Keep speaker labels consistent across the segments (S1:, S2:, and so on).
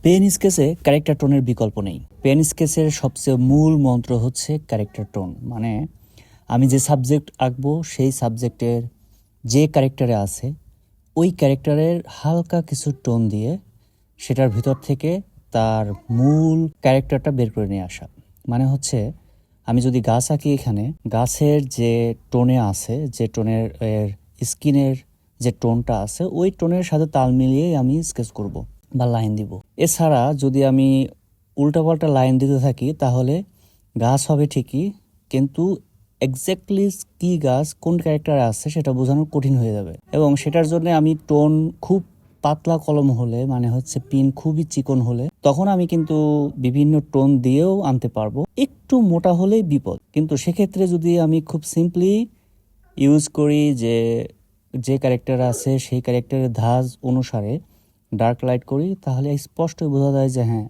S1: Pen স্কেচে character টোনের বিকল্প নেই। পেন স্কেচের সবচেয়ে মূল মন্ত্র হচ্ছে ক্যারেক্টার টোন। মানে আমি যে সাবজেক্ট আঁকবো সেই সাবজেক্টের যে ক্যারেক্টারে আছে ওই ক্যারেক্টারের হালকা কিছু টোন দিয়ে সেটার ভিতর থেকে তার মূল ক্যারেক্টারটা বের করে নিয়ে আসা। মানে হচ্ছে আমি যদি গাছ আঁকি, এখানে গাছের যে টোনে আছে, যে টোনের স্কিনের যে টোনটা আছে ওই টোনের সাথে তাল মিলিয়েই আমি স্কেচ করব বা লাইন দিব। এছাড়া যদি আমি উল্টাপাল্টা লাইন দিতে থাকি তাহলে গাছ হবে ঠিকই, কিন্তু এক্স্যাক্টলি কি গাছ কোন ক্যারেক্টারে আছে সেটা বোঝানো কঠিন হয়ে যাবে। এবং সেটার জন্য আমি টোন খুব পাতলা কলম হলে, মানে হচ্ছে পিন খুবই চিকন হলে, তখন আমি কিন্তু বিভিন্ন টোন দিয়েও আনতে পারবো। একটু মোটা হলেই বিপদ। কিন্তু সেক্ষেত্রে যদি আমি খুব সিম্পলি ইউজ করি যে যে ক্যারেক্টার আছে সেই ক্যারেক্টারের ধাঁচ অনুসারে ডার্ক লাইট করি, তাহলে স্পষ্টই বোঝা যায় যে হ্যাঁ,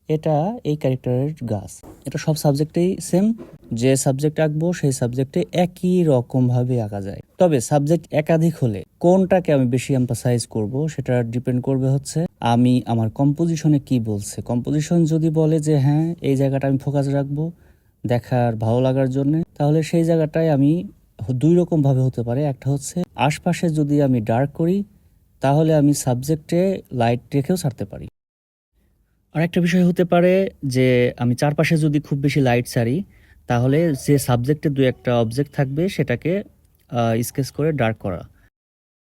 S1: এটা এই ক্যারেক্টারের গাছ। এটা সব সাবজেক্টেই সেম। যে সাবজেক্ট আঁকবো সেই সাবজেক্টে একই রকমভাবে আঁকা যায়। তবে সাবজেক্ট একাধিক হলে কোনটাকে আমি বেশি এমফাসাইজ করব সেটা ডিপেন্ড করবে হচ্ছে আমি আমার কম্পোজিশনে কি বলছে। কম্পোজিশন যদি বলে যে হ্যাঁ এই জায়গাটা আমি ফোকাস রাখবো দেখার ভালো লাগার জন্য, তাহলে সেই জায়গাটায় আমি দুই রকম ভাবে হতে পারে। একটা হচ্ছে আশপাশে যদি আমি ডার্ক করি তাহলে আমি সাবজেক্টে লাইট রেখেও ছাড়তে পারি। আর একটা বিষয় হতে পারে যে আমি চারপাশে যদি খুব বেশি লাইট ছাড়ি তাহলে যে সাবজেক্টে দু একটা অবজেক্ট থাকবে সেটাকে স্কেচ করে ডার্ক করা।